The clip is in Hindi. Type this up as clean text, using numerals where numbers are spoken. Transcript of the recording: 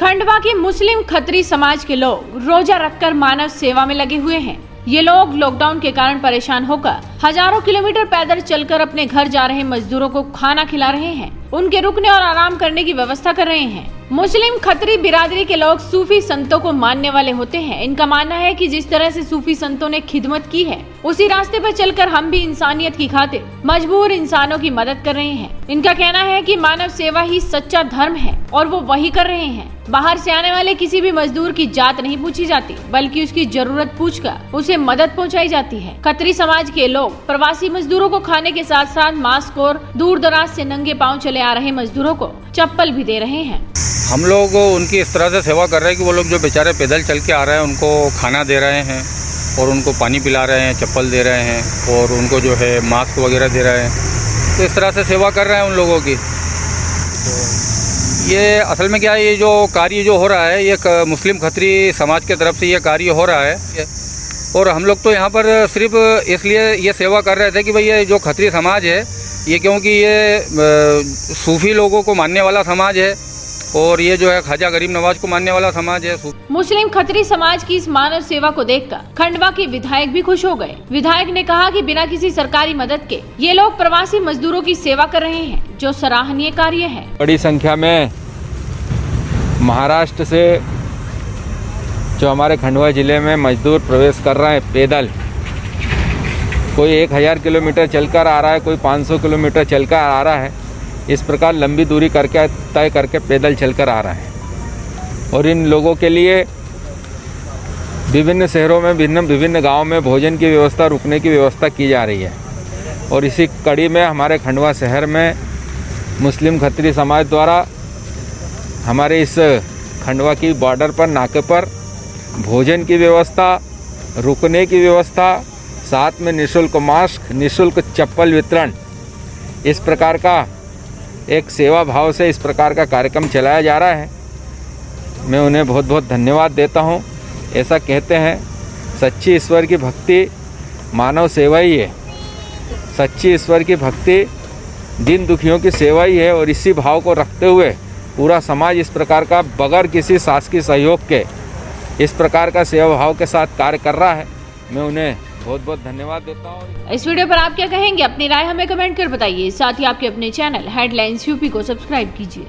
खंडवा के मुस्लिम खत्री समाज के लोग रोजा रखकर मानव सेवा में लगे हुए हैं। ये लोग लॉकडाउन के कारण परेशान होकर हजारों किलोमीटर पैदल चलकर अपने घर जा रहे मजदूरों को खाना खिला रहे हैं, उनके रुकने और आराम करने की व्यवस्था कर रहे हैं। मुस्लिम खत्री बिरादरी के लोग सूफी संतों को मानने वाले होते हैं। इनका मानना है कि जिस तरह से सूफी संतों ने खिदमत की है, उसी रास्ते पर चलकर हम भी इंसानियत की खातिर मजबूर इंसानों की मदद कर रहे हैं। इनका कहना है कि मानव सेवा ही सच्चा धर्म है और वो वही कर रहे हैं। बाहर से आने वाले किसी भी मजदूर की जात नहीं पूछी जाती, बल्कि उसकी जरूरत पूछकर उसे मदद पहुंचाई जाती है। खत्री समाज के लोग प्रवासी मजदूरों को खाने के साथ साथ मास्क और दूर दराज से नंगे पाँव चले आ रहे मजदूरों को चप्पल भी दे रहे हैं। हम लोग उनकी इस तरह से सेवा कर रहे हैं कि वो लोग जो बेचारे पैदल चल के आ रहे हैं उनको खाना दे रहे हैं और उनको पानी पिला रहे हैं, चप्पल दे रहे हैं और उनको जो है मास्क वगैरह दे रहे हैं। तो इस तरह से सेवा कर रहे हैं उन लोगों की। तो ये असल में क्या है, ये जो कार्य जो हो रहा है, ये मुस्लिम खत्री समाज के तरफ से ये कार्य हो रहा है। और हम लोग तो यहाँ पर सिर्फ इसलिए ये सेवा कर रहे थे कि भाई ये जो खत्री समाज है, ये क्योंकि ये सूफी लोगों को मानने वाला समाज है और ये जो है ख्वाजा गरीब नवाज को मानने वाला समाज है। मुस्लिम खत्री समाज की इस मानव सेवा को देखकर खंडवा के विधायक भी खुश हो गए। विधायक ने कहा कि बिना किसी सरकारी मदद के ये लोग प्रवासी मजदूरों की सेवा कर रहे हैं, जो सराहनीय कार्य है। बड़ी संख्या में महाराष्ट्र से जो हमारे खंडवा जिले में मजदूर प्रवेश कर रहे हैं पैदल, कोई 1000 किलोमीटर चलकर आ रहा है, कोई 500 किलोमीटर चलकर आ रहा है। इस प्रकार लंबी दूरी करके तय करके पैदल चलकर आ रहे हैं। और इन लोगों के लिए विभिन्न शहरों में विभिन्न गांवों में भोजन की व्यवस्था, रुकने की व्यवस्था की जा रही है। और इसी कड़ी में हमारे खंडवा शहर में मुस्लिम खत्री समाज द्वारा हमारे इस खंडवा की बॉर्डर पर नाके पर भोजन की व्यवस्था, रुकने की व्यवस्था, साथ में निःशुल्क मास्क, निःशुल्क चप्पल वितरण, इस प्रकार का एक सेवा भाव से इस प्रकार का कार्यक्रम चलाया जा रहा है। मैं उन्हें बहुत बहुत धन्यवाद देता हूं। ऐसा कहते हैं, सच्ची ईश्वर की भक्ति मानव सेवा ही है। सच्ची ईश्वर की भक्ति दीन दुखियों की सेवा ही है। और इसी भाव को रखते हुए पूरा समाज इस प्रकार का बगैर किसी शासकीय सहयोग के इस प्रकार का सेवा भाव के साथ कार्य कर रहा है। मैं उन्हें बहुत बहुत धन्यवाद देता हूँ। इस वीडियो पर आप क्या कहेंगे? अपनी राय हमें कमेंट कर बताइए। साथ ही आपके अपने चैनल हेडलाइंस यूपी को सब्सक्राइब कीजिए।